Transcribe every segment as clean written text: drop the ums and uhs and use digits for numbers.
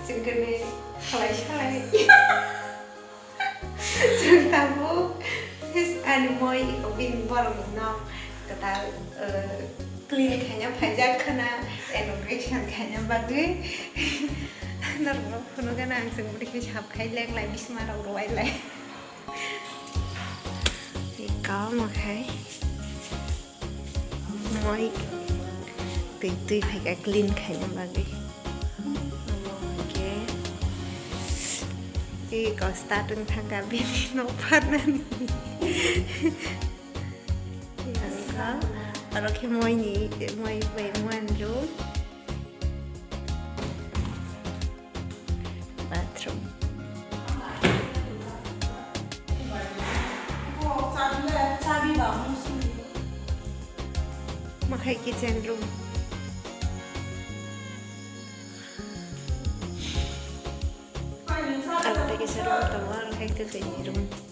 जोंखौनो खालाय सालाय जों tabuk anu moi bin borong Nok Kwtal clean kayaknya pajak kena innovation kayaknya bagus normal kuno kan langsung beri hijab kayak leng lagi bisa marah uruai lagi có một cái moi tùy phải cái clean kayaknya bagus có starting thang gabi no partner kalau kita mau về muan rồi bathroom makai kitchen room ada kisah rumah tawar kayak itu kayak rumah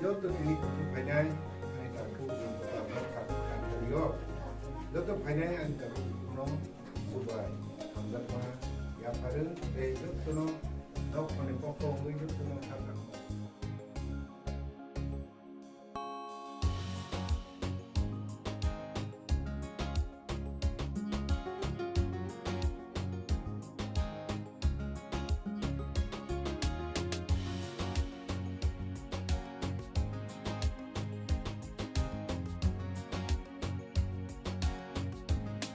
Joto ini banyak takhuk Joto banyak angkat no subay hamzat ma ya paru Joto no Nok Kwtal Blog Joto no